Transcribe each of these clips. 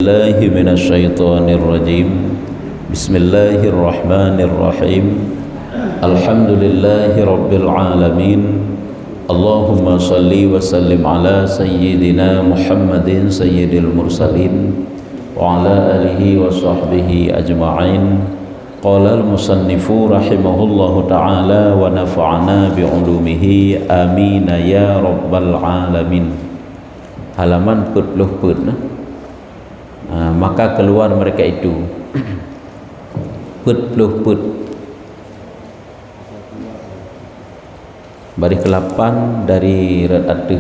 الله من الشيطان الرجيم بسم الله الرحمن الرحيم الحمد لله رب العالمين اللهم صل وسلم على سيدنا محمد سيد المرسلين وعلى آله وصحبه أجمعين قال المصنف رحمه الله تعالى ونفعنا بعلومه آمين يا رب العالمين. Halaman 40 maka keluar mereka itu baris ke-8 dari Rad'at.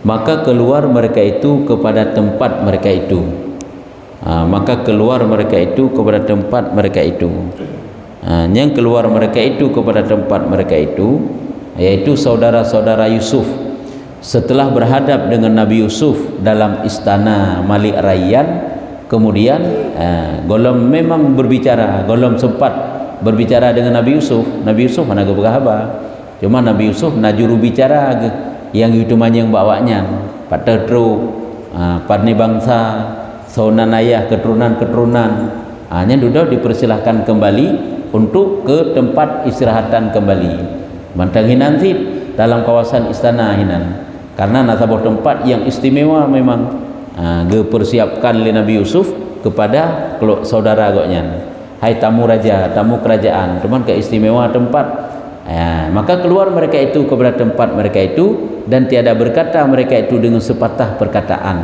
Maka keluar mereka itu kepada tempat mereka itu. Maka keluar mereka itu kepada tempat mereka itu. Yang keluar mereka itu kepada tempat mereka itu yaitu saudara-saudara Yusuf setelah berhadap dengan Nabi Yusuf dalam istana Malik Rayyan. Kemudian golom memang berbicara, golom sempat berbicara dengan Nabi Yusuf. Nabi Yusuf mana ke berkhabar, cuma Nabi Yusuf nak juru bicara ke yang itu yang bawanya patero parni bangsa saunan ayah keturunan hanya duduk dipersilahkan kembali untuk ke tempat istirahatan kembali mantang hinan dalam kawasan istana hinan, karena nasabah tempat yang istimewa memang dipersiapkan oleh Nabi Yusuf kepada saudara agaknya. Hai tamu raja, tamu kerajaan, teman keistimewa tempat. Maka keluar mereka itu kepada tempat mereka itu dan tiada berkata mereka itu dengan sepatah perkataan.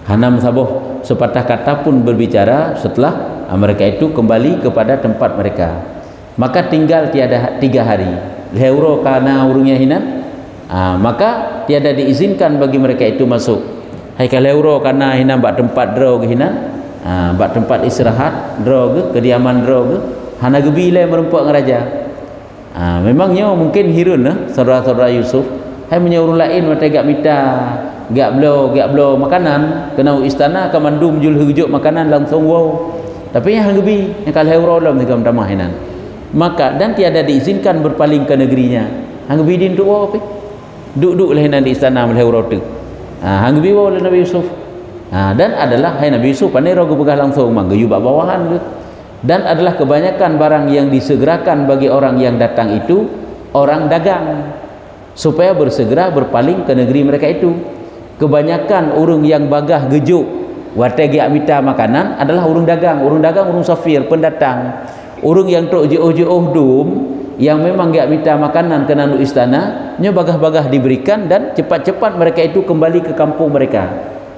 Hanam saboh sepatah kata pun berbicara setelah mereka itu kembali kepada tempat mereka. Maka tinggal tiada 3 hari. Leuro kana urungnya hinan. Maka tiada diizinkan bagi mereka itu masuk. Hai kaleuro karena hina bak tempat draw ke hina, bak tempat istirahat draw ke kediaman draw ke hana gebile merempak ngeraja. Memangnya mungkin hirun saudara-saudara Yusuf hai menyuruh lain mata gak minta gak blow makanan kena istana kamandum jul hujuk makanan langsung wow. Tapi yang gebi yang kaleuro dalam tiga tamah hinan. Maka dan tiada diizinkan berpaling ke negerinya. Hang gebi din tu wow apa? Duduk lah di istana meleuro tu. Hang biwa oleh Nabi Yusuf. Dan adalah hai Nabi Yusuf pandai rogo pegah langsung manggayu bak bawahan ke. Dan adalah kebanyakan barang yang disegerakan bagi orang yang datang itu orang dagang supaya bersegera berpaling ke negeri mereka itu. Kebanyakan urung yang bagah gejuk wategi amita makanan adalah urung dagang, urung safir, pendatang. Urung yang tok jeuh-jeuh dum yang memang gak minta makanan ke nanu istana nyo bagah-bagah diberikan dan cepat-cepat mereka itu kembali ke kampung mereka,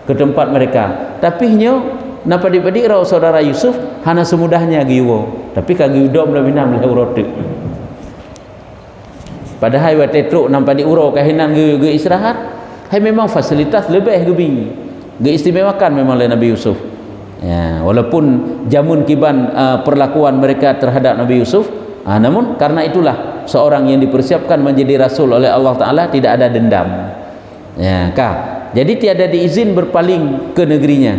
ke tempat mereka. Tapi nyo napa dipedi rau saudara Yusuf hana semudahnya giwo tapi kagi udom lebih nam leurote padahal wate truk nampak diuro kahinan ge istirahat hai memang fasilitas lebih gebi ge istimewakan memang oleh Nabi Yusuf ya, walaupun jamun kiban perlakuan mereka terhadap Nabi Yusuf. Namun karena itulah seorang yang dipersiapkan menjadi rasul oleh Allah Ta'ala tidak ada dendam ya, jadi tiada diizin berpaling ke negerinya.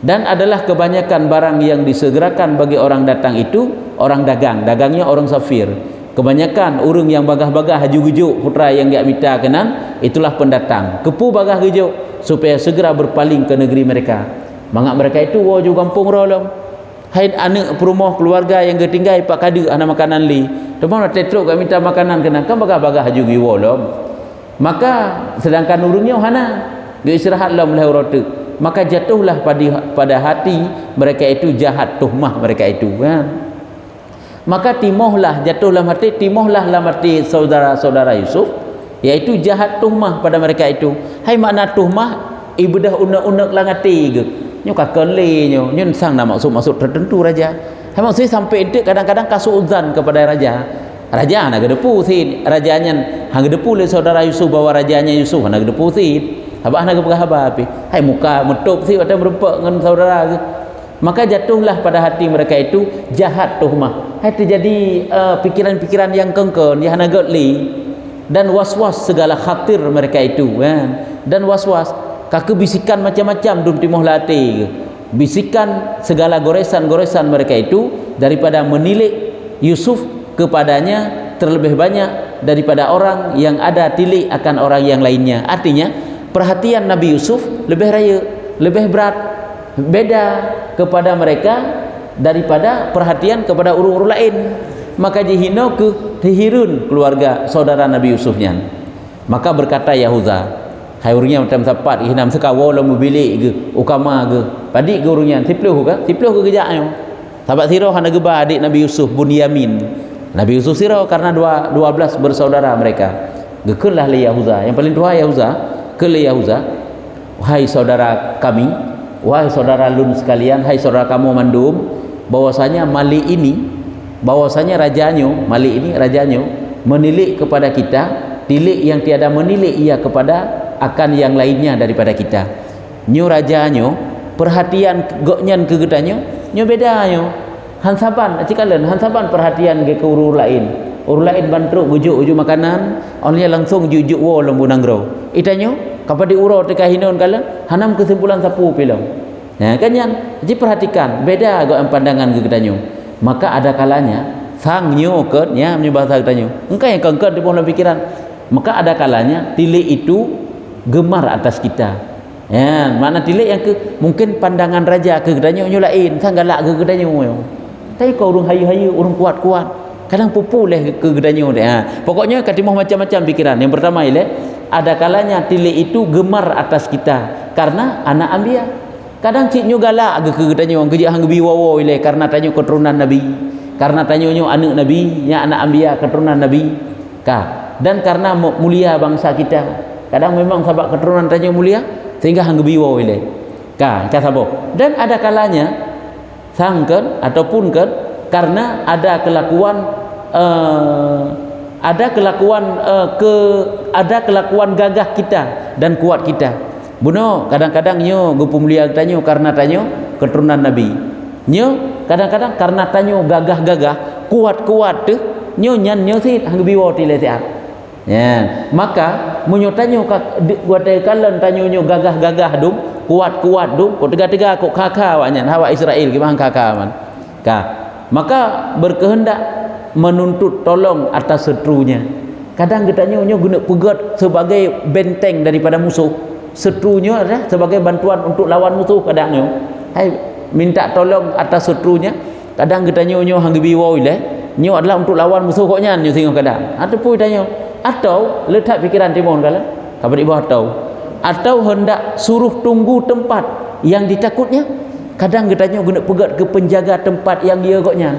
Dan adalah kebanyakan barang yang disegerakan bagi orang datang itu orang dagang, dagangnya orang safir. Kebanyakan urung yang bagah-bagah haju-gujuk putra yang gak minta kenan itulah pendatang kepu bagah gujuk supaya segera berpaling ke negeri mereka. Mangak mereka itu wajah kampung rolong hai anak perumah keluarga yang ketinggai pak kadu anak makanan li teman tetruk kami minta makanan kena kan bagah-bagah haju giwo lom. Maka sedangkan urungnya hana dia istirahat lom lehuratu. Maka jatuhlah pada hati mereka itu jahat tuhmah mereka itu kan. Maka jatuhlah dalam hati saudara-saudara Yusuf yaitu jahat tuhmah pada mereka itu. Hai makna tuhmah ibadah unek-unek langati ke nyo kakele nyo sang nak maksud tertentu raja. Hai maksud sampai itu kadang-kadang kasuuzan kepada raja nak gedepu sin rajanya hang gedepu le saudara Yusuf bawa rajanya Yusuf nak gedepu sin abah nak berkhabar api hai muka metup si ada berempak dengan saudara ke. Maka jatuhlah pada hati mereka itu jahat tuhmah hai terjadi pikiran-pikiran yang kengken yang nagatli dan was-was segala khatir mereka itu kan. Dan was-was kaki bisikan macam-macam dum timoh lati bisikan segala goresan-goresan mereka itu daripada menilik Yusuf kepadanya terlebih banyak daripada orang yang ada tilik akan orang yang lainnya. Artinya perhatian Nabi Yusuf lebih raya, lebih berat beda kepada mereka daripada perhatian kepada urus-urus lain. Maka dihina ke dihirun keluarga saudara Nabi Yusufnya. Maka berkata Yahuza, hai urungnya macam sapat hinam sekawa lo mobilik ke ukama ke padik ke urungnya tipluh ke kejaknya. Sahabat sirah hana geba adik Nabi Yusuf Bunyamin. Nabi Yusuf sirah karena 12 bersaudara mereka. Gekelah le Yahuza, yang paling tua Yahuza, ke le Yahuza, wahai saudara kami, wahai saudara lun sekalian, hai saudara kamu mandum, bahwasanya Malik ini, bahwasanya Malik ini rajanya menilik kepada kita, tilik yang tiada menilik ia kepada akan yang lainnya daripada kita. Nyo rajanya perhatian goknyan ke getanyo, nyo bedanyo. Hansaban acikalan hansaban perhatian ke urus lain. Urus lain bantruk gujuk makanan, onnya langsung jujuk wo lembu nanggro. Itanyo kapada uro teka hinon kala hanam kesimpulan sapu pilau. Nah kan yan, jadi perhatikan beda gok pandangan ke getanyo. Maka ada kalanya sang nyo ke ya bahasa getanyo. Engkau yang kengker di dalam pikiran. Maka ada kalanya tilik itu gemar atas kita. Ya, mana tilik yang ke mungkin pandangan raja ke getanyo nyo lain, sang galak ke getanyo. Tapi kau urung hayu-hayu, urung kuat-kuat. Kadang pupu leh ke gedanyo dia. Pokoknya katimah macam-macam pikiran. Yang pertama ialah ada kalanya tilik itu gemar atas kita karena anak Anbiya. Kadang ciknyo galak ke gedanyo gejak hang biwawo ilaih karena tanyo keturunan Nabi. Karena tanyonyo anak Nabi, nya anak Anbiya keturunan Nabi. Dan karena mulia bangsa kita. Kadang memang sebab keturunan tanyo mulia sehingga hang biwawo ilaih. Kasabo. Dan ada kalanya sangkan ataupun kan karena ada kelakuan gagah kita dan kuat kita. Buno kadang-kadang nyo gupu mulia tanyo karena tanyo keturunan Nabi. Nyo kadang-kadang karena tanyo gagah-gagah kuat-kuat tu nyo nyan nyo sit hang biwo ti le siat. Ya, maka munyo tanyo buat kalan tanyo nyo gagah-gagah dum kuat-kuat dum ko tega-tega ko kakak awaknya hawa Israel ki bang kakak man. Maka berkehendak menuntut tolong atas seterunya. Kadang getanyo nyo guna pegat sebagai benteng daripada musuh. Seterunya adalah sebagai bantuan untuk lawan musuh kadangnya. Hai minta tolong atas seterunya. Kadang getanyo nyo hang biwo ile nyo adalah untuk lawan musuh koknya nyo singgo kadang. Ataupun tanyo atau letak pikiran timon kala kabar ibu atau hendak suruh tunggu tempat yang ditakutnya. Kadang getanyo guna pegat ke penjaga tempat yang dia koknya.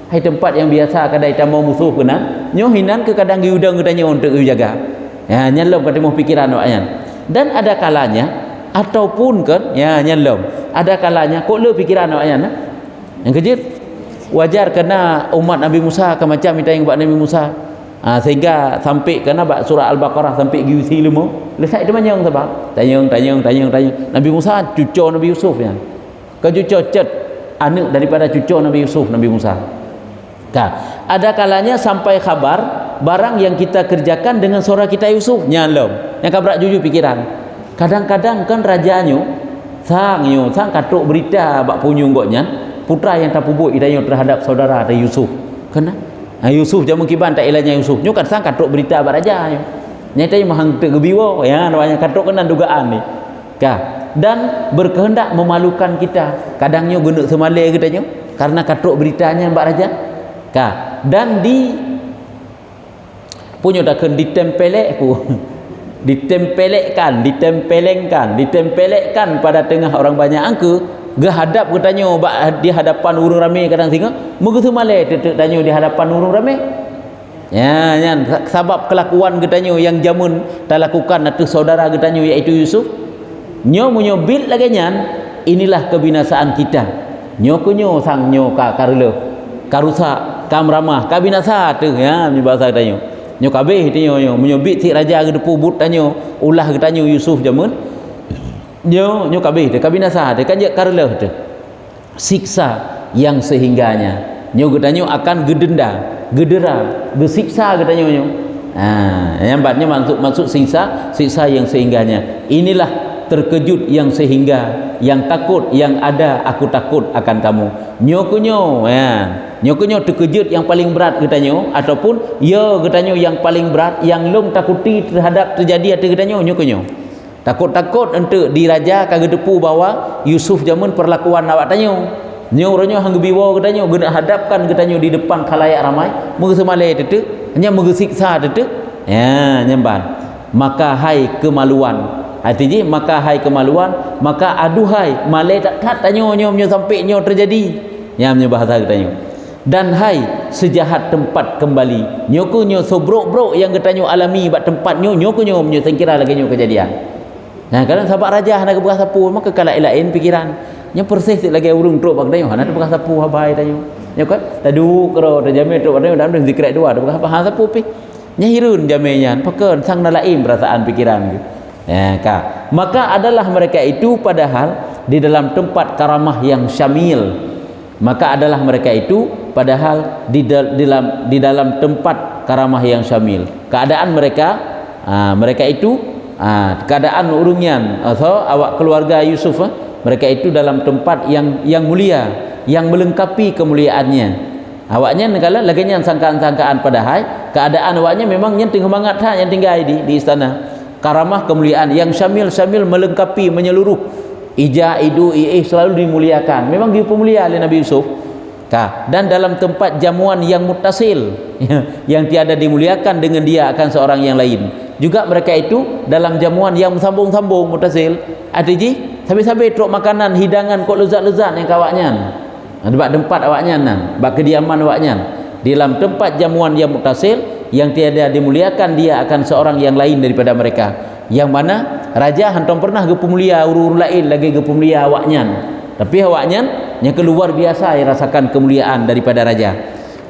Hai tempat yang biasa kadang tamu musuh kena nyo hinan ke kadang giudang getanyo untuk jaga. Ya nyelom katimo pikiran awaknya. Dan ada kalanya ataupun kan ya nyelom ada kalanya kok le pikiran awaknya. Yang kejut wajar kena umat Nabi Musa ke macam minta yang buat Nabi Musa. Sehingga sampai kena bak surah Al-Baqarah sampai giusi lemo lesai dia manyang sebab tanyang Nabi Musa cucu Nabi Yusuf ya. Ke cucu cet anak daripada cucu Nabi Yusuf Nabi Musa. Ada kalanya sampai kabar barang yang kita kerjakan dengan suara kita Yusuf nyalom yang kabrak jujur pikiran. Kadang-kadang kan rajanyo sang katuk berita bak punyung goknya putra yang tak pubuk idayo terhadap saudara dari Yusuf. Kena Yusuf jamu kiban tak ilahnya Yusuf nyo kan sang katuk berita bak raja nyo. Nyata yang mahang tergebiwo ya namanya katuk kena dugaan ni. Dan berkehendak memalukan kita. Kadangnya guna semale kita nyo karena katuk beritanya bak raja. Dan di punya dah ditempelek ku ditempelengkan pada tengah orang banyak angka gehadap katanya di hadapan urang ramai kadang singa mugu semale tanya di hadapan urang ramai ya nyan sebab kelakuan katanya yang jamun tak lakukan atas saudara katanya iaitu Yusuf nyo munyo bil lagi nyan inilah kebinasaan kita nyo kunyo sang nyo karele karusa kamramah kabinasa tu ya ni bahasa katanya nyo kabeh tanya nyo munyo bit si raja ke depu but tanya ulah katanya Yusuf jamun nyo kabeh de kabinasa de kan je karleh de siksa yang sehingganya nyo katanya akan gedera gesiksa katanya nyo yang batnya maksud siksa yang sehingganya inilah terkejut yang sehingga yang takut yang ada aku takut akan kamu nyo terkejut yang paling berat katanya ataupun ya katanya yang paling berat yang long takuti terhadap terjadi ada katanya nyo takut-takut untuk diraja kagak depu bawa Yusuf jamun perlakuan awak tanyo nyornya hang biwa ke tanyo guna hadapkan ke tanyo di depan khalayak ramai mengesemale tetu hanya mengesiksa tetu ya nyamban maka hai kemaluan artinya maka hai kemaluan maka aduhai malai tak kat tanyo nyo sampai nyo terjadi nyamnya bahasa ke tanyo dan hai sejahat tempat kembali nyoku nyo sobrok-brok yang ketanyo alami bat tempat nyoku nyo sengkira lagi nyo kejadian. Nah kadang sahabat raja nak bekas sapu maka kalau lain pikiran nya persis lagi urung truk bak tanyo nak bekas sapu habai tanyo nyokot tadu kero terjamin truk tanyo dan zikrat dua bekas apa sapu pi nya hirun jamenyan pakeun sang nalaim perasaan pikiran ya ka maka adalah mereka itu padahal di dalam tempat karamah yang syamil maka adalah mereka itu padahal di dalam tempat karamah yang syamil keadaan mereka itu keadaan urungian atau awak keluarga Yusuf mereka itu dalam tempat yang mulia yang melengkapi kemuliaannya awaknya negala laginya sangkaan-sangkaan padahal keadaan awaknya memang yang tinggal banget yang tinggal di istana karamah kemuliaan yang syamil melengkapi menyeluruh Ija, Idu, I'ih selalu dimuliakan. Memang dia pemulia oleh Nabi Yusuf. Dan dalam tempat jamuan yang muttasil, yang tiada dimuliakan dengan dia akan seorang yang lain. Juga mereka itu dalam jamuan yang sambung-sambung muttasil. Artinya, sambil-sambil truk makanan, hidangan kok lezat-lezat yang kawaknya. Sebab tempat awaknya, bak kediaman awaknya. Dalam tempat jamuan yang muttasil, yang tiada dimuliakan dia akan seorang yang lain daripada mereka. Yang mana raja hantam pernah ke pemulia urur lain lagi ke pemulia awaknya tapi awaknya yang keluar biasa yang rasakan kemuliaan daripada raja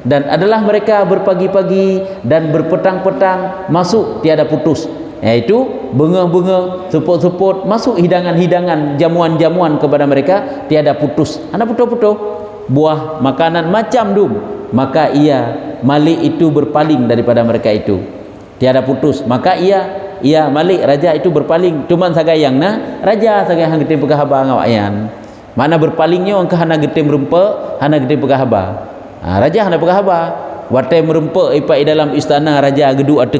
dan adalah mereka berpagi-pagi dan berpetang-petang masuk tiada putus iaitu bunga-bunga seput-seput masuk hidangan-hidangan jamuan-jamuan kepada mereka tiada putus anak putus-putus buah makanan macam dum maka ia Malik itu berpaling daripada mereka itu tiada putus maka ia Malik raja itu berpaling cuman sagayang raja sagayang getim pegah haba ngawakyan mana berpalingnya angka hana getim rempe hana getim pegah haba raja hana pegah haba watai merempe ipai dalam istana raja gedu ada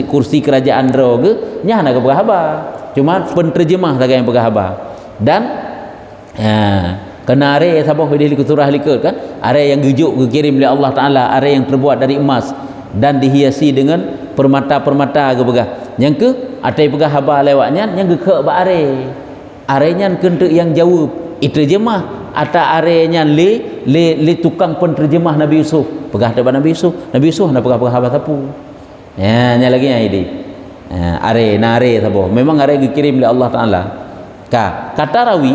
kursi kerajaan dro ge nya hana pegah haba cuma penterjemah sagayang pegah haba dan kena are sabah di surah likut kan are yang gejuk dikirim oleh Allah Taala are yang terbuat dari emas dan dihiasi dengan permata-permata ke begah yang ke atai pegah haba lewatnya yang ke ba arenya kentu yang jawab terjemah ata arenya le tukang penterjemah Nabi Yusuf pegah depan Nabi Yusuf nak pegah haba sapu ya nya lagi ini are sabo memang are dikirim oleh Allah Taala kata rawi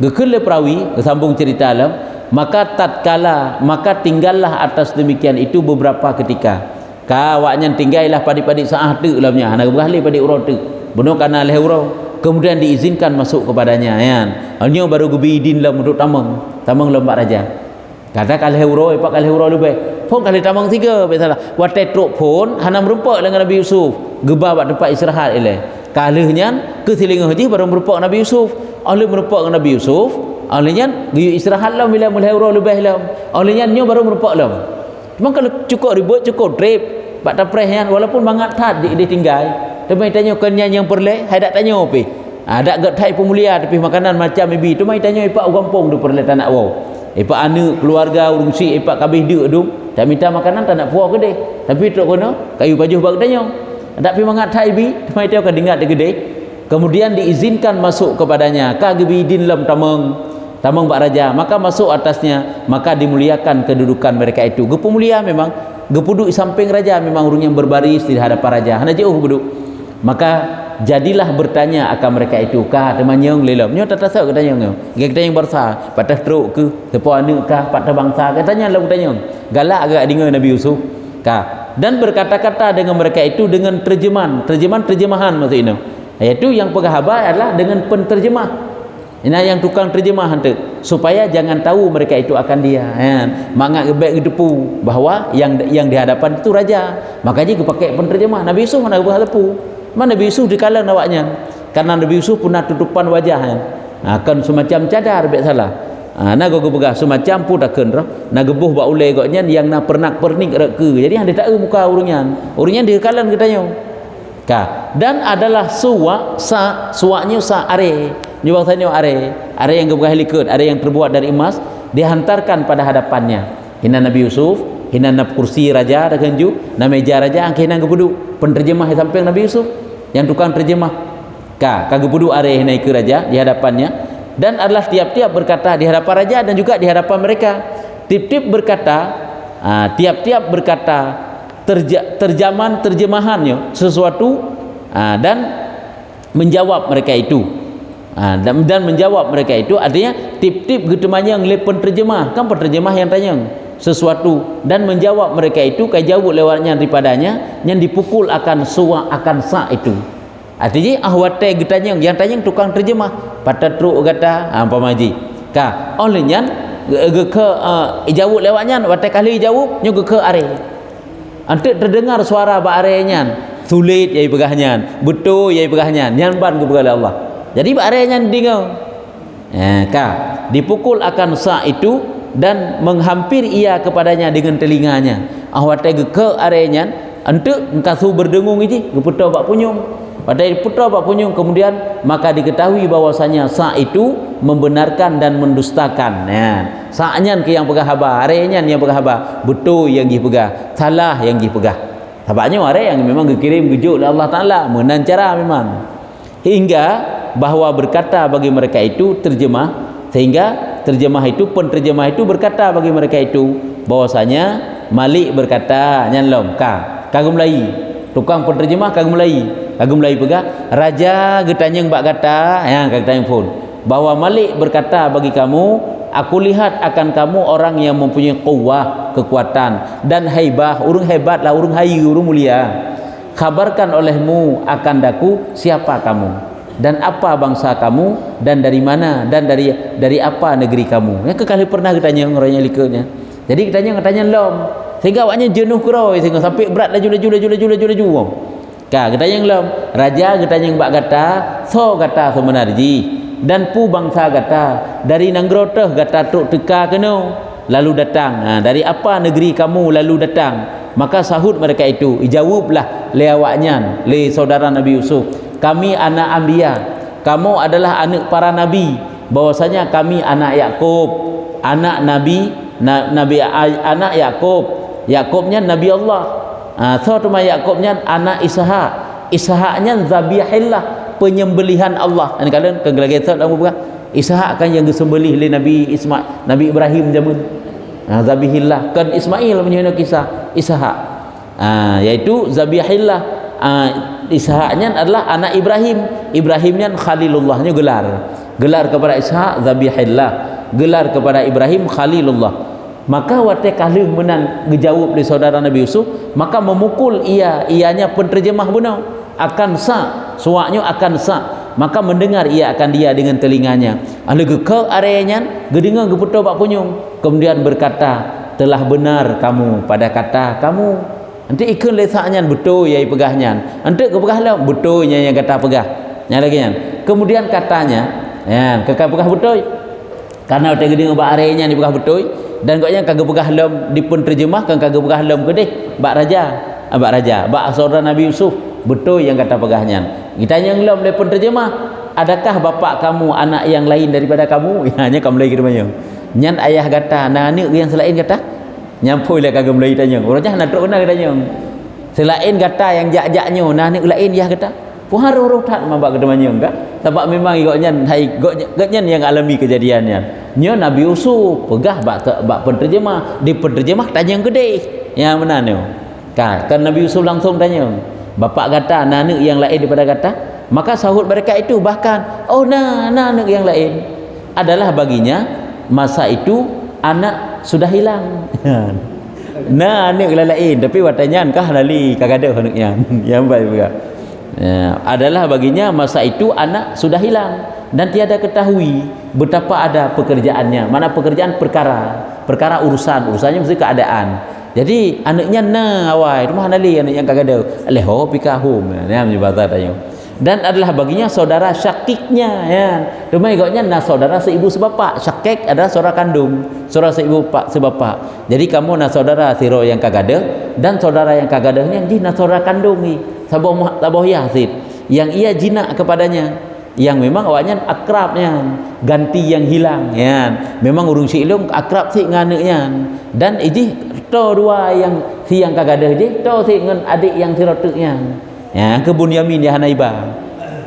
gekele perawi sambung cerita alam maka tatkala maka tinggallah atas demikian itu beberapa ketika awaknya tinggallah padi-padi saah tu lamnya anak berahli padi urau tu benar kana leh urau kemudian diizinkan masuk kepadanya kan hanya baru gebidin lah untuk tamang lembak raja kata kaleh urau ipak kaleh urau lebih pun kaleh tamang tiga biasalah watai truk pun hana merempak dengan Nabi Yusuf gebah buat tempat istirahat ile kalehnya ke siling haji baru merempak Nabi Yusuf oleh merempak dengan Nabi Yusuf olehnya giyu istirahat lah bila mulai urau lebih lah olehnya nyo baru merempak lah cuma kalau cukup ribut cukup trip bak taprehnya walaupun bangat tat dia tinggal tapi tanya kenya yang perle hai dak tanya pi dak gat thai pemulia tapi makanan macam ibi tu mai tanya ipak gampong tu perle tak nak wow ipak anu keluarga urung si ipak kabeh deuk tu tak minta makanan tak nak puas gede tapi tok kono kayu baju bak tanya dak pi mangat thai ibi mai tanya ka dingat gede kemudian diizinkan masuk kepadanya ka gebidin lam tamang bak raja maka masuk atasnya maka dimuliakan kedudukan mereka itu gepemulia memang gepuduk samping raja memang orang yang berbaris di hadapan raja hana jauh duduk maka jadilah bertanya akan mereka itu kah temanyong lelam nyo tak tahu katanya nyo kita yang bersa patah teruk ke sepo anu kah patah bangsa katanya lah katanya galak agak dengan Nabi Yusuf kah dan berkata-kata dengan mereka itu dengan terjemahan maksudnya iaitu yang pegahaba adalah dengan penterjemah yang tukang terjemah hantu supaya jangan tahu mereka itu akan dia mangat gebek gedepu bahawa yang di hadapan itu raja makanya kepakai penterjemah Nabi Yusuf mana gebah lepu mana Nabi Yusuf dikalang awaknya karena Nabi Yusuf pernah tutupan wajah akan semacam cadar biak salah na go begah semacam pun dak kenro na gebuh ba ulai goknya yang na pernak pernik rek ke jadi hang dia tak muka urungnya dia kalang katanya Dan adalah suaknya sa are. Ni bang tanya are yang geberah likut, are yang terbuat dari emas dihantarkan pada hadapannya. Hina Nabi Yusuf, hina na kursi raja da kenju, na meja raja angke hina gebudu penterjemah samping Nabi Yusuf yang tukang terjemah. Gebudu are hina ke raja di hadapannya, dan adalah tiap-tiap berkata di hadapan raja dan juga di hadapan mereka. Tiap-tiap berkata terjemahannya sesuatu dan menjawab mereka itu. Dan menjawab mereka itu artinya tip-tip getemanya yang le penterjemah kan penterjemah yang tanya sesuatu dan menjawab mereka itu kai jauh lewatnya daripadanya yang dipukul akan sa itu. Artinya ahwate getanya yang tanya tukang terjemah patatru kata pamaji olehnya ke jauh lewatnya wate kali jauh nyu ke are ante terdengar suara ba arenya sulit yai pegahnya betul yai pegahnya nyan ban ke pegah Allah. Jadi barenya dengar. Dipukul akan sa itu dan menghampir ia kepadanya dengan telinganya. Ahwate ke arenya ente engkasu berdengung ini geputa bak punyung. Pada putra bak punyung kemudian maka diketahui bahwasanya sa itu membenarkan dan mendustakan. Sa'nya ke yang pegah haba, arenya yang pegah haba, betul yang gi pegah, salah yang gi pegah. Sebabnya are yang memang dikirim gejuk oleh Allah Taala menancara memang. Hingga bahwa berkata bagi mereka itu terjemah, sehingga terjemah itu penterjemah itu berkata bagi mereka itu bahwasanya Malik berkata nyanlom kagum lai tukang penterjemah kagum lai pegah raja getanyang bak kata yang kata yang pun bahwa Malik berkata bagi kamu aku lihat akan kamu orang yang mempunyai kuwah kekuatan dan haibah urung hebatlah urung hayu urung mulia. Kabarkan olehmu akan daku siapa kamu dan apa bangsa kamu dan dari mana dan dari apa negeri kamu. Ya kekali pernah kita tanya orangnya likanya. Jadi kita tanya lom sehingga awaknya jenuh keroi sehingga sampai berat laju. Kita tanya lom raja kita tanya bak kata so kata semenarji dan pu bangsa kata dari nangroteh kata truk teka keno lalu datang. Dari apa negeri kamu lalu datang. Maka sahut mereka itu ijawablah le awaknya le saudara Nabi Yusuf kami anak Anbiya, kamu adalah anak para nabi, bahwasanya kami anak Yakub, anak nabi, anak Yakub, Yakubnya Nabi Allah. Saudara Yakubnya anak Ishaknya zabihillah, penyembelihan Allah. Ini kalian kegelagetan kamu bukan? Ishak kan yang disembelih oleh Nabi Nabi Ibrahim zaman. Zabihillah kan Ismail punya kisah Ishak. Yaitu zabihillah. Ishaknya adalah anak Ibrahimnya Khalilullahnya gelar kepada Ishak zabihillah, gelar kepada Ibrahim Khalilullah. Maka wate kali menang menjawab di saudara Nabi Yusuf, maka memukul ianya penterjemah benar akan suaknya akan maka mendengar ia akan dia dengan telinganya. Ahli ke areanya gedengar geputo bak punyung kemudian berkata telah benar kamu pada kata kamu. Nanti ikut lesaknya betul yai pegahnya. Nanti ke pegahlah betulnya yang kata pegah. Yang lagi yang. Kemudian katanya, kekal pegah betul. Karena udah gede ngobak arenya ni pegah betul dan koknya kagak pegah lam dipun terjemah kan kagak pegah lam gede bak raja, bak saudara Nabi Yusuf betul yang kata pegahnya. Kita yang lam dipun terjemah, adakah bapak kamu anak yang lain daripada kamu? Hanya kamu lagi rumahnya. Nyan ayah kata, nah ni yang selain kata nyampoi lah kagak mulai tanya orangnya nak teruk benar katanya selain kata yang jak-jaknya nah ni lain ya kata puharu rotat mabak kedemanya enggak sebab memang igoknya yang alami kejadiannya nya Nabi Yusuf pegah bak penterjemah di penterjemah tanya yang gede yang mana ni kan Nabi Yusuf langsung tanya bapak kata nah ni yang lain daripada kata maka sahut mereka itu bahkan nah ni yang lain adalah baginya masa itu anak sudah hilang. Nah anak lain tapi watanya kah lali kagak ada anaknya yang baik juga. Adalah baginya masa itu anak sudah hilang dan tiada ketahui betapa ada pekerjaannya. Mana pekerjaan perkara urusannya mesti keadaan. Jadi anaknya awai rumah nali anak yang kagak ada. Leho pikahum. Nah menyebata tanya. dan adalah baginya saudara syakiknya ya. Cuma igotnya nah saudara seibu sebapa, syakik adalah saudara kandung, saudara seibu pak sebapa. Jadi kamu nah saudara siro yang kagada dan saudara yang kagadahnya ji nah saudara kandung ni. Saboh ya sid yang ia jinak kepadanya, yang memang awaknya akrabnya, ganti yang hilang ya. Memang urung silung akrab si nganeknya dan iji to dua yang si yang kagadah je to si ngan adik yang sirotuknya ya ke Bunyamin ya Hanaiba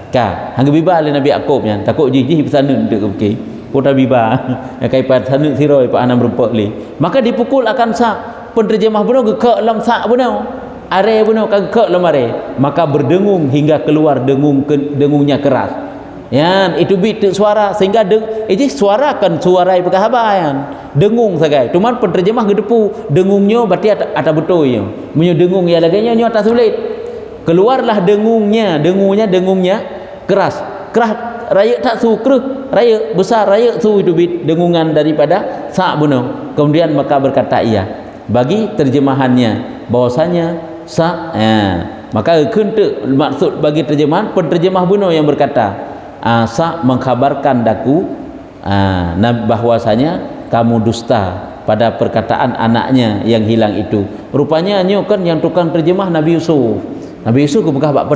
ka hang biba le Nabi Yakub nya takut ji pesanan deuk okey putra biba kai pat sanut siroi pak anam rumpok le maka dipukul akan sak penterjemah beno ke lam sak beno are beno ke lam are maka berdengung hingga keluar dengungnya keras ya itu bit suara sehingga ini suara kan suara perkahabayan dengung sagai cuman penterjemah gedepu dengungnya berarti ada betul ya punya dengung ya laganya nyo tak sulit keluarlah dengungnya keras raya tak su kreh raya besar raya su itu bit dengungan daripada sak bunuh kemudian maka berkata ia bagi terjemahannya bahwasanya sak maka kentek maksud bagi terjemahan penterjemah bunuh yang berkata asa mengkhabarkan daku bahwasanya kamu dusta pada perkataan anaknya yang hilang itu. Rupanya nyo kan yang tukang terjemah Nabi Yusuf. Nabi Yusuf pegah bak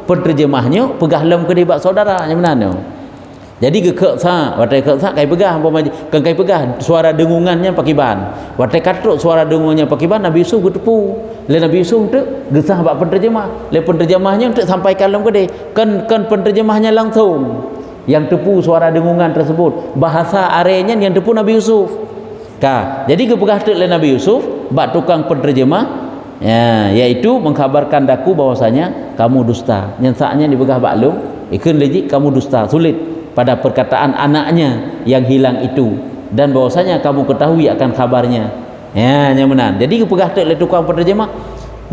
penterjemahnya pegah lem ke dibak saudara yang mana. Jadi ke sa watai ke sa kai pegah umpama kan kai pegah suara dengungannya pakiban. Watai katruk suara dengungannya pakiban Nabi Yusuf getepu. Le Nabi Yusuf tu gesah bak penterjemah. Le penterjemahnya untuk sampaikan lem ke dia. Kan penterjemahnya langsung yang tepu suara dengungan tersebut. Bahasa arenya yang tepu Nabi Yusuf. Jadi kepegah tu le Nabi Yusuf bak tukang penterjemah ya, yaitu mengkhabarkan daku bahwasanya kamu dusta. Nyensaknya dibegah baklum ikun lejik kamu dusta sulit pada perkataan anaknya yang hilang itu dan bahwasanya kamu ketahui akan kabarnya ya nyaman. Jadi kepegah tu le tukang penterjemah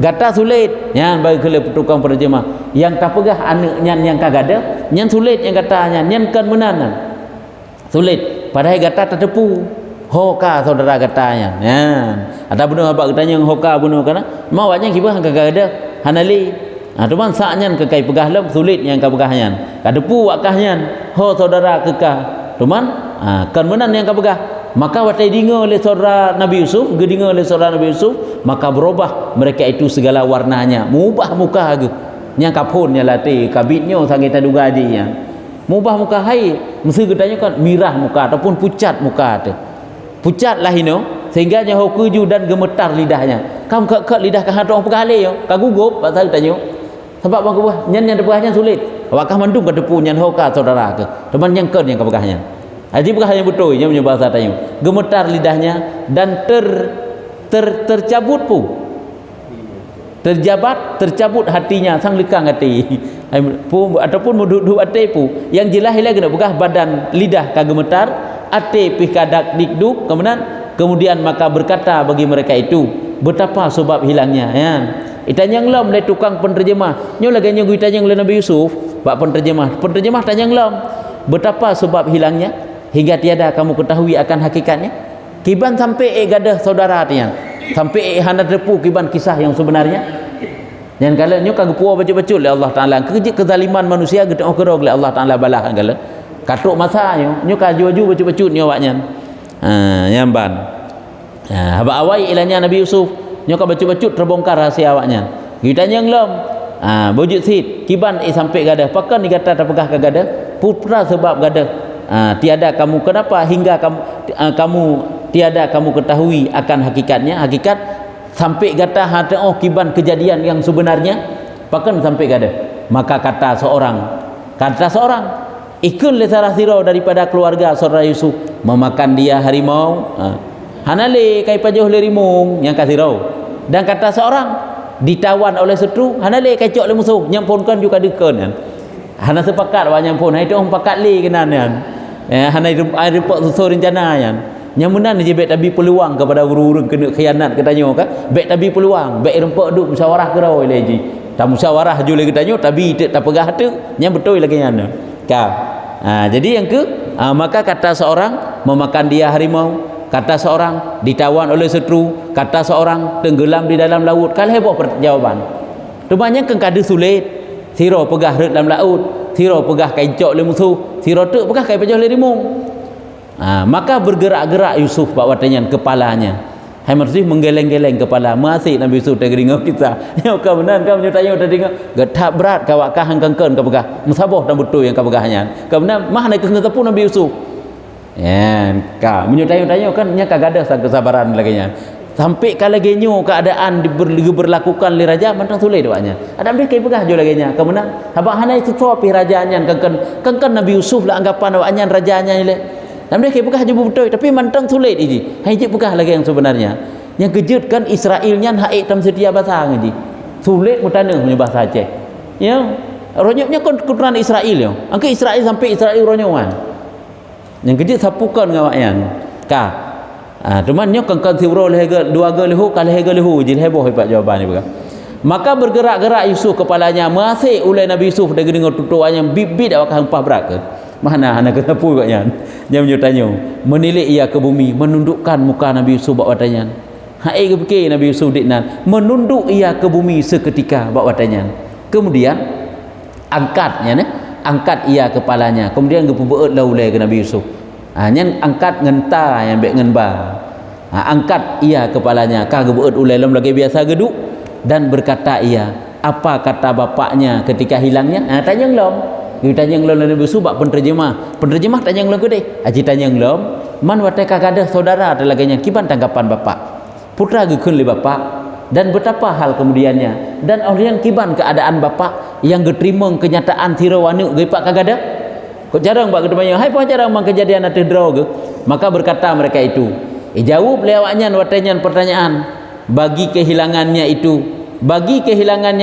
gata sulit ya bagi ke le tukang penterjemah yang kapegah anaknya yang kagada nyan sulit yang katanya nyan kan menanan sulit padahal gata tertepu hoka saudara katanya ya ada benar abak katanya hoka benar kana mawanya kibah kagada hanali cuman saatnya kekai pegah lem sulit yang kapegahnya kadepu wakahnya ho saudara kekah cuman kan menan yang kapegah maka watai dinga oleh saudara Nabi Yusuf gedinga oleh saudara Nabi Yusuf maka berubah mereka itu segala warnanya mubah muka ge yang kapunnya latih kabitnya sangat taduga aja mubah muka hai mesti katanya kan mirah muka ataupun pucat muka tu pucat lah ino sehingga nyaho keju dan gemetar lidahnya kamu ke lidah ka hadong pegale yo kagugup pasal tanya sebab bang buah nyan depahnya sulit wakah mandung ka depu nyan hoka saudara ke teman yang ken yang kapegahnya haji pegahnya betul nya punya bahasa tanya gemetar lidahnya dan tercabut tercabut hatinya sang lekang hati ataupun muduk hati pu yang jelas lagi nak begah badan lidah ka gemetar ate pih kadak dikduk kemudian maka berkata bagi mereka itu betapa sebab hilangnya ya itanyang lam le tukang penterjemah nyo lagi nyo itanyang le Nabi Yusuf bak penterjemah tanyang lam betapa sebab hilangnya hingga tiada kamu ketahui akan hakikatnya kiban sampai gadah saudara tiang sampai hana depu kiban kisah yang sebenarnya yang kala nyo kagak puas baca-baca oleh Allah Taala kezaliman manusia gedeng kerog oleh Allah Taala balah kala katuk masa nyo kaju-aju baca-baca nyo awaknya nyamban haba awai ilanya Nabi Yusuf nyo ka baca-baca terbongkar rahsia awaknya gitanya nglom bojut sid kiban sampai gadah pakan ni kata tapegah ka gadah putra sebab gadah tiada kamu kenapa hingga kamu tiada kamu ketahui akan hakikatnya hakikat sampai kata hata kiban kejadian yang sebenarnya pakan sampai gadah maka kata seorang ikun le sarah siro daripada keluarga saudara Yusuf memakan dia harimau hanale kai pajoh le rimung yang kasiro dan kata seorang ditawan oleh seteru hanale kai cok le musuh nyampunkan juga deken kan hana sepakat wa nyampun hai tu pakat le kenan kan hanai report susul rencana kan nyamunan je baik tabi peluang kepada guru-guru kena khianat katanya kan baik tabi peluang baik rempok duk musyawarah kerau leji tak musyawarah jule katanya tabi tak pegah tu yang betul lagi nyana jadi yang maka kata seorang memakan dia harimau kata seorang ditawan oleh seteru kata seorang tenggelam di dalam laut kalau heboh jawaban rupanya kan kada sulit Tiro pegah ret dalam laut, tiro pegah kaicok le musuh, tiro tek pegah kai pajah le rimung. Maka bergerak-gerak Yusuf bawa tanyan kepalanya. Hai maksud menggeleng-geleng kepala. Masih Nabi Yusuf tengok kita. Ya kau benar kau nyutanya udah tengok. Getap berat kau kah hangkangkeun kau pegah. Musabah dan betul yang kau pegahnya. Kau benar mah naik ke tepu Nabi Yusuf. Ya, kau menyutanya kan nya kagak ada kesabaran lagi nya. Sampai kalau genyo keadaan berlakukan li raja mantang sulit doanya. Ada ambil kai pegah jo lagi nya. Kau benar habaq hanai sesuatu rajanya kangkan Nabi Yusuf lah anggapan awaknya rajanya le. Dan mereka pegah je betul tapi mantang sulit ini. Hijik pegah lagi yang sebenarnya. Yang kejutkan Israelnya haik tam setia bahasa ngaji. Sulit mutana punya bahasa Aceh. Ya, ronyoknya kan keturunan Israel ya. Angke Israel sampai Israel ronyokan. Yang kejut sapukan ngawaknya. Ka. Cuman nyo kan tiuro leh dua ge lehu kali he ge lehu je heboh hebat jawaban ni pegah. Maka bergerak-gerak Yusuf kepalanya masih ulai Nabi Yusuf dah dengar tutuannya bibit awak hempah berat ke. Mana anak kesapu katnya. Dia menyutanya menilik ia ke bumi, menundukkan muka Nabi Yusuf bawa watanya. Hai ke fikir Nabi Yusuf diknan menunduk ia ke bumi seketika bawa watanya. Kemudian angkatnya angkat ia kepalanya. Kemudian gepubeut laulai ke Nabi Yusuf. Nyen angkat ngenta yang baik ngenba. Angkat ia kepalanya ka gebeut ulai lam lagi biasa geduk dan berkata ia, apa kata bapaknya ketika hilangnya? Tanya ngelom. Kita tanya ngelom Nabi Yusuf bak penterjemah tanya ngelom gede. Aji tanya ngelom, man watai kagada saudara telaganya kiban tanggapan bapak. Putra gekeun li bapak dan betapa hal kemudiannya dan orang kiban keadaan bapak yang geterima kenyataan tirawanu ge pak kagada. Kok jarang bak ketemu hai pa jarang mang kejadian ate draw ge. Maka berkata mereka itu, jawab lewatnya watanya pertanyaan bagi kehilangannya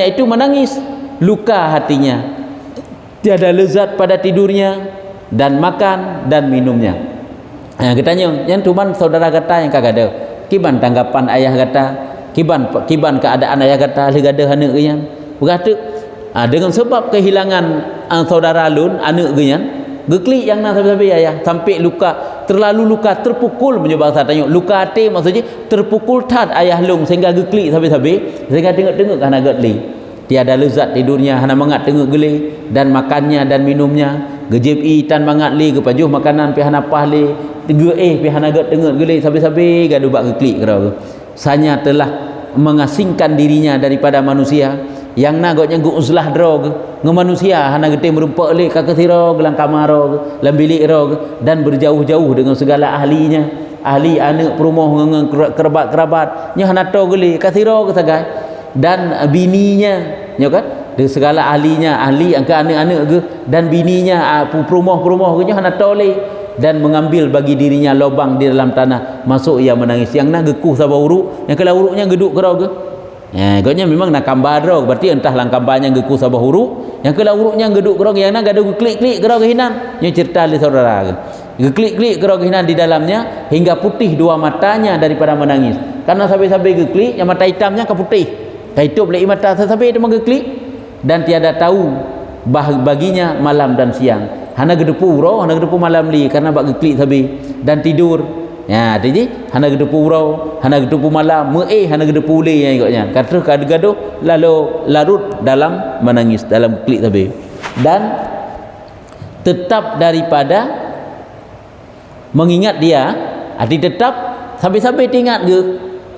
itu menangis, luka hatinya, tiada lezat pada tidurnya dan makan dan minumnya. Katanya yang cuman saudara kata yang kagak ada kiban tanggapan ayah kata kiban keadaan ayah kata legada anak geuyan berkata dengan sebab kehilangan saudara lun anak geuyan geklik yang nak sabi-sabi ayah sampai luka terlalu luka terpukul punya bahasa tanya luka hati maksudnya terpukul tat ayah lung sehingga geklik sabi-sabi sehingga tengok-tengok kana getli tiada lezat tidurnya hana mangat tengok geli dan makannya dan minumnya gejib tan mangat li kepajuh makanan pi hana pahli tiga pi hana get tengok geli sabi-sabi gaduh bak geklik kerau sanya telah mengasingkan dirinya daripada manusia yang nagotnya gu uzlah drog ngemanusia hana gete merumpak le ka kesiro gelang kamar dalam bilik rog dan berjauh-jauh dengan segala ahlinya ahli anak perumah dengan kerabat-kerabat nya hana to geli kasiro kesagai dan bininya nya kan dengan segala ahlinya ahli angka anak-anak ke dan bininya perumah-perumah nya hana to le dan mengambil bagi dirinya lubang di dalam tanah masuk ia menangis yang nak gekuh sabah uruk yang kala uruknya geduk kerau ke gotnya memang nak gambar drog berarti entah lang gambarnya geku sabah huruf yang kala uruknya geduk kerong yang nak gaduh klik-klik kerong kehinan nya cerita li saudara klik-klik kerong kehinan di dalamnya hingga putih dua matanya daripada menangis karena sampai-sampai geklik yang mata hitamnya ke putih kaitup le mata sampai dia mengeklik dan tiada tahu baginya malam dan siang hana gedepu hana gedepu malam li karena bak geklik sabi dan tidur. Ya, jadi hana gedepu urau, hana gedepu malam, hana gedepu uli yang ikutnya. Kata gaduh lalu larut dalam menangis dalam klik tadi. Dan tetap daripada mengingat dia, tetap sampai-sampai ingat ke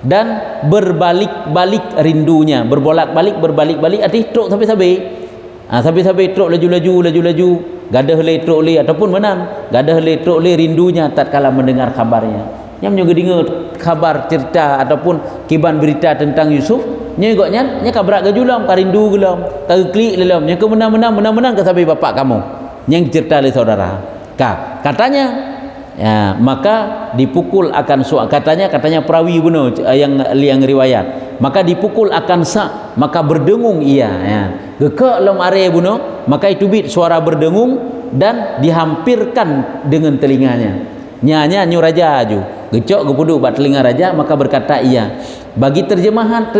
dan berbalik-balik rindunya, berbalik-balik truk sampai-sampai. Sampai-sampai truk laju-laju gadah le truk le ataupun menang gadah le truk le rindunya tatkala mendengar kabarnya nya juga dengar kabar cerita ataupun kiban berita tentang Yusuf nya goknya nya kabrak gajulam ka rindu gelam ka klik lelam nya ke menang ke sampai bapak kamu yang cerita le saudara katanya ya maka dipukul akan katanya perawi buno yang riwayat maka dipukul akan maka berdengung ia ya geke lom are buno maka itu bit suara berdengung dan dihampirkan dengan telinganya nyanya nyu raja aju gecok gepuduk bat telinga raja maka berkata ia bagi terjemahan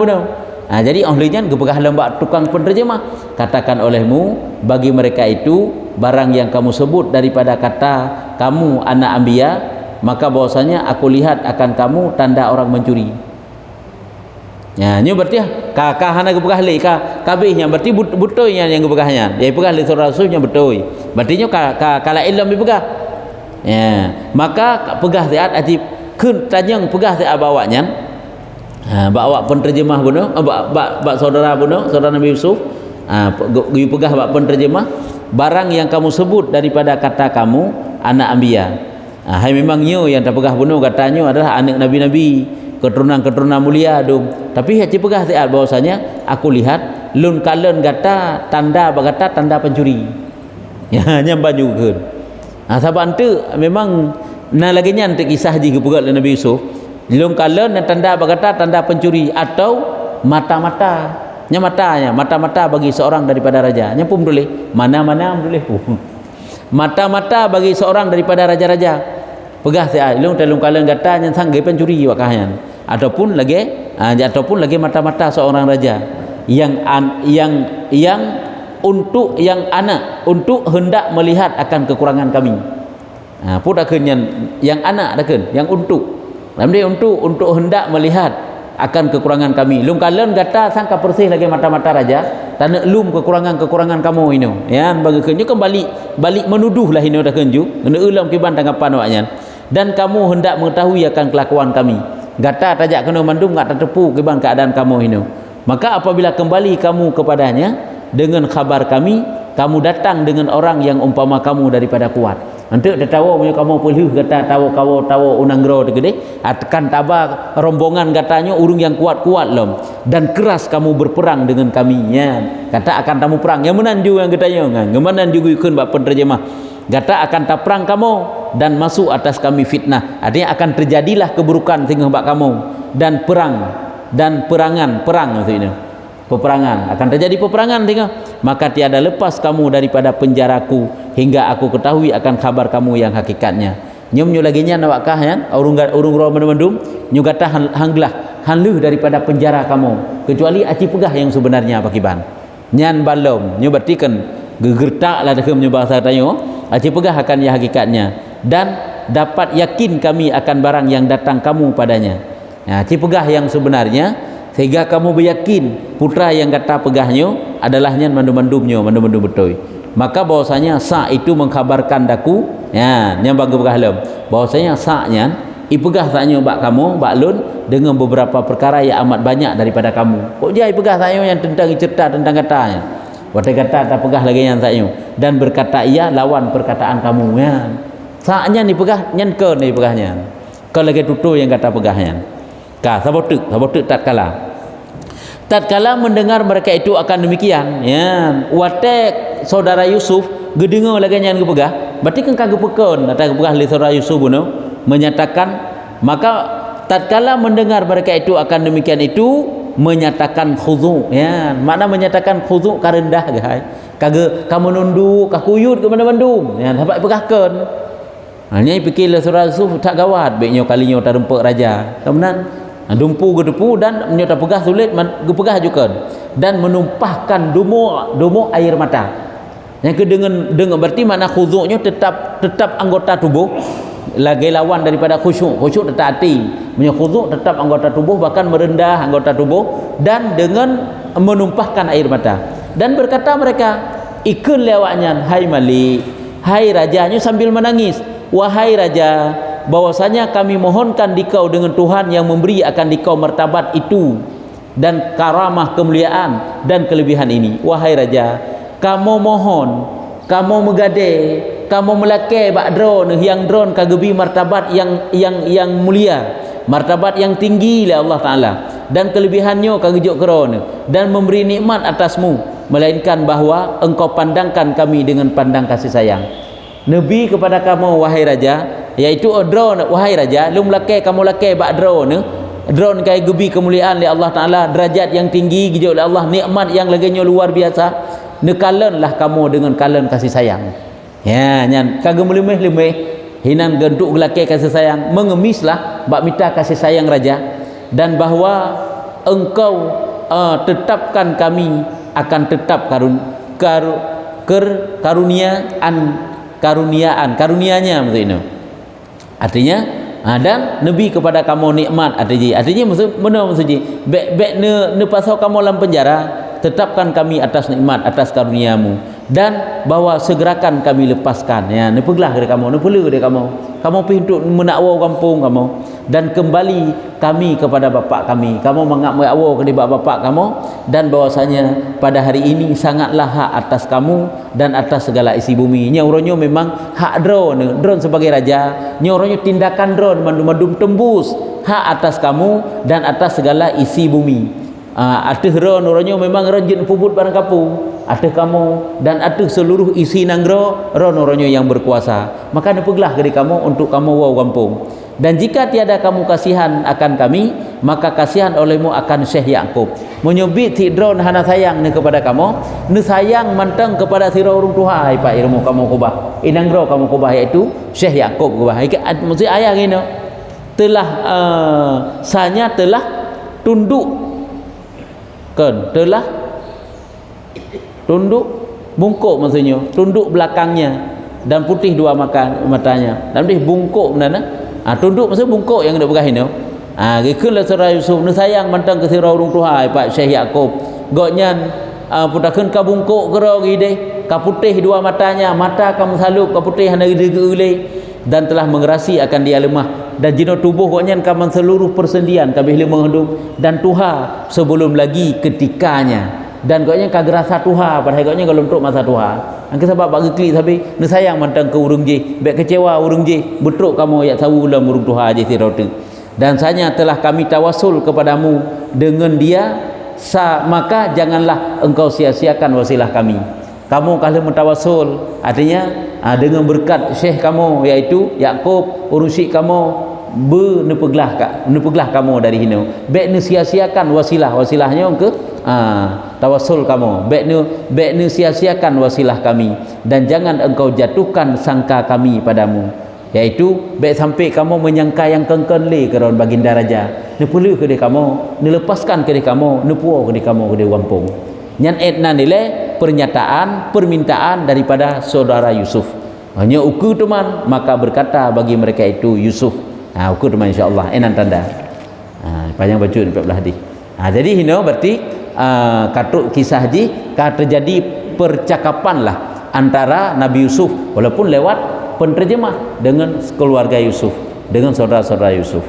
buno jadi ahlinya gepegah lembak tukang penterjemah katakan olehmu bagi mereka itu barang yang kamu sebut daripada kata kamu anak Anbiya maka bahwasanya aku lihat akan kamu tanda orang mencuri. Ya, ini berarti ka hana gepegah le ka kabehnya berarti butoynya yang gepegahnya dia pegah le rasulnya betul berarti nya ka la ilm dipegah ya maka pegah tiat ati keun tajang pegah tiat bawanya bawa penterjemah buno bak saudara buno saudara Nabi Yusuf gue pegah bak penterjemah barang yang kamu sebut daripada kata kamu anak Anbiya hai memang nyo yang terpegah buno katanya adalah anak nabi-nabi keturunan mulia dum tapi haji pegah tiat bahwasanya aku lihat lun kalen gata tanda bagata tanda pencuri ya nyamba juga saban tu memang na lagi nya untuk kisah ji kepegat Nabi Yusuf lun kalen tanda bagata tanda pencuri atau mata-mata mata-mata bagi seorang daripada raja nya pun boleh mana-mana boleh pun mata-mata bagi seorang daripada raja-raja pegah tiat lun kalen gata nya sanggai pencuri wakahnya ataupun lagi mata-mata seorang raja yang untuk yang anak untuk hendak melihat akan kekurangan kami pun akhirnya yang anak akan yang untuk untuk hendak melihat akan kekurangan kami lum kalen gata sangka persih lagi mata-mata raja tanah lum kekurangan kamu ini ya bagi kenyu kembali balik menuduhlah ini dah kenju kena ulam kiban tanggapan waknya dan kamu hendak mengetahui akan kelakuan kami gata tajak kena mandum gak tertepu keban keadaan kamu ini maka apabila kembali kamu kepadanya dengan khabar kami kamu datang dengan orang yang umpama kamu daripada kuat nanti dia tahu punya kamu pelih kata tahu unang gero gede akan tabah rombongan katanya urung yang kuat-kuat lom dan keras kamu berperang dengan kami ya kata akan kamu perang yang menanju yang katanya ngemanan juga ikun bab penterjemah gata akan tak perang kamu dan masuk atas kami fitnah artinya akan terjadilah keburukan tinggal bak kamu dan perangan maksudnya peperangan akan terjadi peperangan tinggal maka tiada lepas kamu daripada penjaraku hingga aku ketahui akan kabar kamu yang hakikatnya nyum lagi nya nawakkah ya urung ro mendum nyu gata hanglah hanluh daripada penjara kamu kecuali aci pegah yang sebenarnya pakiban nyan balom nyu bertikan gegertak lah dekem nyu bahasa tayo aci pegah akan yang hakikatnya dan dapat yakin kami akan barang yang datang kamu padanya aci pegah yang sebenarnya sehingga kamu beryakin putra yang kata pegahnya adalahnya mandum betul maka bahwasanya sa itu mengkhabarkan daku ya yang bagi pegah bahwasanya sa-nya ipegah saknya bak kamu bak lun dengan beberapa perkara yang amat banyak daripada kamu kok dia ipegah saknya yang tentang cerita tentang katanya kata tak pegah lagi yang saknya dan berkata ia lawan perkataan kamu ya sa-nya ni pegah nyen ke ni pegahnya kalau lagi tutu yang kata pegahnya sabotuk tatkala mendengar mereka itu akan demikian ya watek saudara Yusuf gedengar lagi yang gepegah berarti kan kagak pekon atau gepegah li saudara Yusuf buno menyatakan maka tatkala mendengar mereka itu akan demikian itu menyatakan khudu ya makna menyatakan khudu karendah guys kagak kamu nunduk kakuyut ke mana-mana ya dapat pegahkan hanya fikir saudara Yusuf tak gawat baiknya kalinya terempek raja kemudian dumpu gedepu dan menyota pegah sulit gepegah juga dan menumpahkan dumo air mata yang dengan berarti makna khudu'nya tetap anggota tubuh lagi lawan daripada khusyuk tetap hati punya khuduk tetap anggota tubuh bahkan merendah anggota tubuh dan dengan menumpahkan air mata dan berkata mereka ikun lewatnya hai malik hai rajanya sambil menangis wahai raja bahwasanya kami mohonkan dikau dengan Tuhan yang memberi akan dikau martabat itu dan karamah kemuliaan dan kelebihan ini wahai raja kamu mohon kamu megade kamu melake bak drone yang drone kagebi martabat yang mulia martabat yang tinggi oleh Allah Ta'ala dan kelebihannya kagejuk keron dan memberi nikmat atasmu melainkan bahawa engkau pandangkan kami dengan pandang kasih sayang Nabi kepada kamu wahai raja iaitu drone wahai raja lu melake kamu lake bak drone kai gebi kemuliaan oleh Allah Ta'ala derajat yang tinggi gejuk oleh Allah nikmat yang laginya luar biasa nekalenlah kamu dengan kalen kasih sayang ya nyan kagem lemeh hinan genduk lake kasih sayang mengemislah bak minta kasih sayang raja dan bahawa engkau tetapkan kami akan tetap karunianya maksudnya artinya Dan Nabi kepada kamu nikmat artinya maksudnya baik ne pasal kamu dalam penjara, tetapkan kami atas nikmat, atas karuniamu, dan bahawa segerakan kami lepaskan ya, ne peglah kepada kamu, ne perlu kepada kamu pergi untuk menakwa kampung kamu, dan kembali kami kepada bapa kami, kamu mengakwa kepada bapa kamu, dan bahwasanya pada hari ini sangatlah hak atas kamu dan atas segala isi bumi. Nya uronyo memang hak drone sebagai raja, nya uronyo tindakan drone mandum tembus hak atas kamu dan atas segala isi bumi. Ateh ron uronyo memang rajin pubut barang kapung, ateh kamu dan ateh seluruh isi nanggro ron uronyo yang berkuasa. Maka nepeglah dari kamu untuk kamu wau kampung. Dan jika tiada kamu kasihan akan kami, maka kasihan olehmu akan Syekh Yakub. Menyebut si drone hana sayang ni kepada kamu, ni sayang mantang kepada sira urung tuhai pak ilmu kamu kubah. Inanggro kamu kubah iaitu Syekh Yakub kubah. Maksud ayah gini, telah sanya telah tunduk kan, telah tunduk bungkuk, maksudnya tunduk belakangnya dan putih dua matanya, dan dia bungkuk mana tunduk maksudnya bungkuk yang ada begah ini. Gikun lah surah Yusuf ni sayang mantang ke sira urung tuhai pak Syekh Yakub goknyan putakeun ka bungkuk gero gide ka putih dua matanya, mata kamu saluk ka putih hana gede dan telah mengerasi akan dia lemah, dan jino tubuh goknyan kaman seluruh persendian kabeh lemah hidup dan tuha sebelum lagi ketikanya, dan goknyan kagerasa tuha pada goknyan kalau untuk masa tuha angke sebab bagi klik tapi ni sayang mantang ke urung je baik kecewa urung je betruk kamu ya tahu ulam urung tuha je siratu, dan sanya telah kami tawasul kepadamu dengan dia maka janganlah engkau sia-siakan wasilah kami. Kamu kalau mentawasul artinya dengan berkat Syekh kamu iaitu Yakub, urusi kamu nepeglah kamu dari hino. Baik ne sia-siakan wasilahnya ke tawasul kamu. Baik ne sia-siakan wasilah kami, dan jangan engkau jatuhkan sangka kami padamu. Iaitu baik sampai kamu menyangka yang kengken le keron baginda raja. Ne perlu ke dia kamu, ne lepaskan ke dia kamu, ne puau ke dia kamu ke dia kampung. Nyan etna nilai pernyataan permintaan daripada saudara Yusuf. Hanya ukur teman, maka berkata bagi mereka itu Yusuf. Ukur teman insya-Allah enan tanda. Panjang baca 14 hadis. Jadi hino berarti katuk kisah ji terjadi percakapan lah antara Nabi Yusuf walaupun lewat penterjemah dengan keluarga Yusuf, dengan saudara-saudara Yusuf.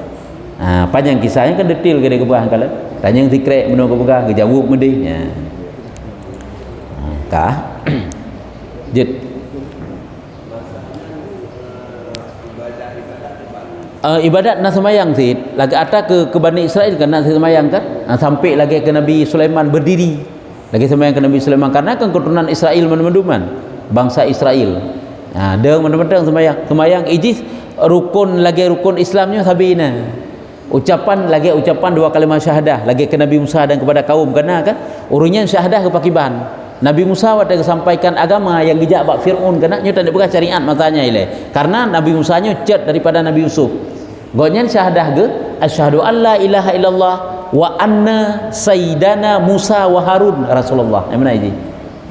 Panjang kisahnya kan detail ke dia kebah kalau tanya yang secret menung kebah kejawab mendih ya. Jid ibadat nak semayang sih lagi ada ke Bani Israel kan nak semayang kan sampai lagi ke Nabi Sulaiman berdiri lagi semayang ke Nabi Sulaiman karena kan keturunan Israel meneman bangsa Israel. Dia meneman semayang ijis rukun Islamnya sabina ucapan dua kalimat syahadah lagi ke Nabi Musa dan kepada kaum kena kan urunnya syahadah ke pakiban Nabi Musa waktu sampaikan agama yang dijak bak Fir'aun kena nyo tak bukan syariat matanya ile karena Nabi Musa nyo cet daripada Nabi Yusuf gonyan syahadah ge asyhadu alla ilaha illallah wa anna sayyidana Musa wa Harun Rasulullah. Yang mana ini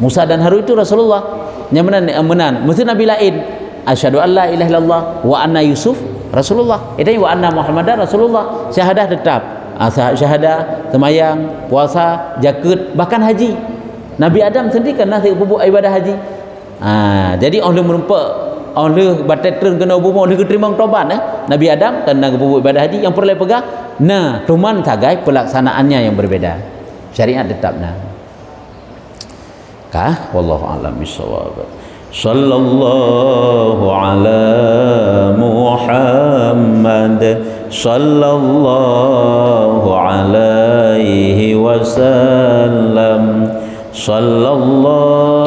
Musa dan Harun itu Rasulullah. Yang mana menan mesti Nabi lain asyhadu alla ilaha illallah wa anna Yusuf Rasulullah. Itu wa anna Muhammadar Rasulullah. Syahadah tetap syahadah, semayang, puasa, zakat, bahkan haji. Nabi Adam sendiri kan nasi bubuk ibadah haji. Jadi oleh merempak oleh batetren kena bubuk oleh keterima taubat Nabi Adam kena bubuk ibadah haji yang perlu pegang tuman sagai pelaksanaannya yang berbeda. Syariat tetap wallahu a'lam bissawab. Sallallahu ala Muhammad sallallahu alaihi wasallam sallallahu